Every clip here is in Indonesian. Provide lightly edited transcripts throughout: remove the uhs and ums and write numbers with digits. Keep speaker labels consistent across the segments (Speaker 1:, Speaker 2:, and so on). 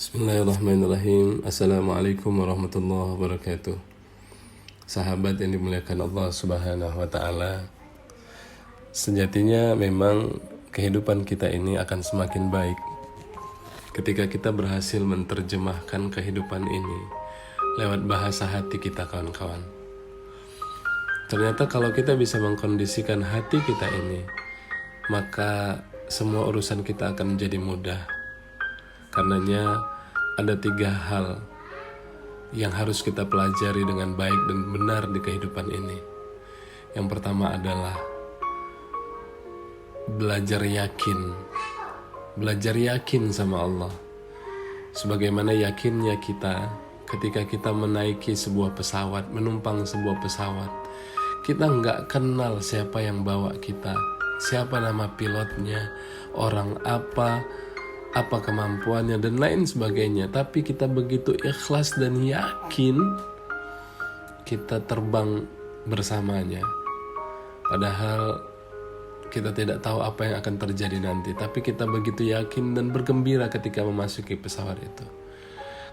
Speaker 1: Bismillahirrahmanirrahim. Assalamualaikum warahmatullahi wabarakatuh. Sahabat yang dimuliakan Allah Subhanahu wa ta'ala, sejatinya memang kehidupan kita ini akan semakin baik ketika kita berhasil menerjemahkan kehidupan ini lewat bahasa hati kita, kawan-kawan. Ternyata kalau kita bisa mengkondisikan hati kita ini, maka semua urusan kita akan menjadi mudah. Karenanya ada 3 hal yang harus kita pelajari dengan baik dan benar di kehidupan ini. Yang pertama adalah belajar yakin sama Allah. Sebagaimana yakinnya kita ketika kita menaiki sebuah pesawat, menumpang sebuah pesawat, kita nggak kenal siapa yang bawa kita, siapa nama pilotnya, orang apa kemampuannya dan lain sebagainya, tapi kita begitu ikhlas dan yakin kita terbang bersamanya. Padahal kita tidak tahu apa yang akan terjadi nanti, tapi kita begitu yakin dan bergembira ketika memasuki pesawat itu.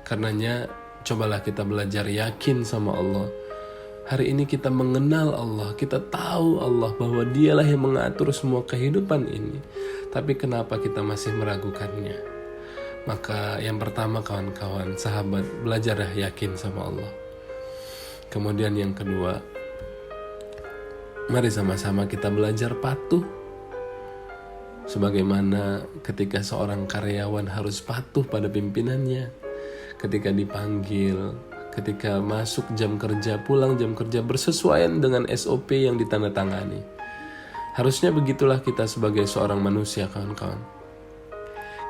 Speaker 1: Karenanya cobalah kita belajar yakin sama Allah. Hari ini kita mengenal Allah, kita tahu Allah bahwa Dialah yang mengatur semua kehidupan ini. Tapi kenapa kita masih meragukannya? Maka yang pertama, kawan-kawan, sahabat, belajarlah yakin sama Allah. Kemudian yang kedua, mari sama-sama kita belajar patuh. Sebagaimana ketika seorang karyawan harus patuh pada pimpinannya, ketika dipanggil, ketika masuk jam kerja, pulang jam kerja, bersesuaian dengan SOP yang ditandatangani. Harusnya begitulah kita sebagai seorang manusia, kawan-kawan.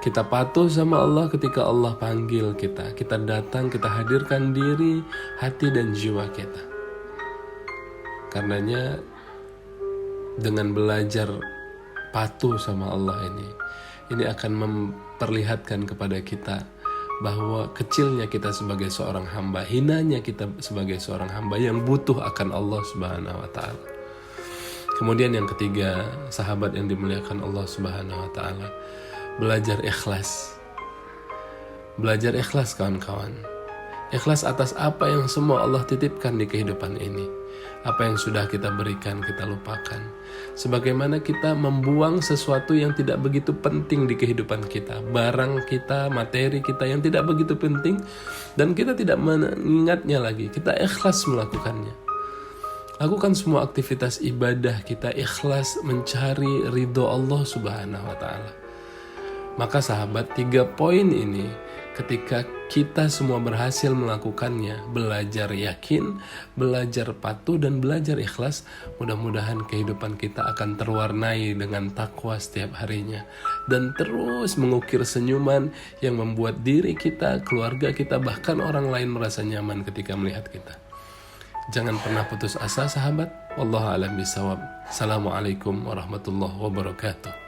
Speaker 1: Kita patuh sama Allah ketika Allah panggil kita. Kita datang, kita hadirkan diri, hati dan jiwa kita. Karenanya dengan belajar patuh sama Allah ini akan memperlihatkan kepada kita bahwa kecilnya kita sebagai seorang hamba, hinanya kita sebagai seorang hamba yang butuh akan Allah Subhanahu wa ta'ala. Kemudian yang ketiga, sahabat yang dimuliakan Allah Subhanahu wa ta'ala, belajar ikhlas. Belajar ikhlas, kawan-kawan. Ikhlas atas apa yang semua Allah titipkan di kehidupan ini. Apa yang sudah kita berikan, kita lupakan. Sebagaimana kita membuang sesuatu yang tidak begitu penting di kehidupan kita, barang kita, materi kita yang tidak begitu penting, dan kita tidak mengingatnya lagi. Kita ikhlas melakukannya. Lakukan semua aktivitas ibadah kita ikhlas mencari ridho Allah Subhanahu wa ta'ala. Maka sahabat, 3 poin ini ketika kita semua berhasil melakukannya, belajar yakin, belajar patuh, dan belajar ikhlas, mudah-mudahan kehidupan kita akan terwarnai dengan takwa setiap harinya dan terus mengukir senyuman yang membuat diri kita, keluarga kita, bahkan orang lain merasa nyaman ketika melihat kita. Jangan pernah putus asa, sahabat. Wallahu a'lam bishawab. Assalamualaikum warahmatullahi wabarakatuh.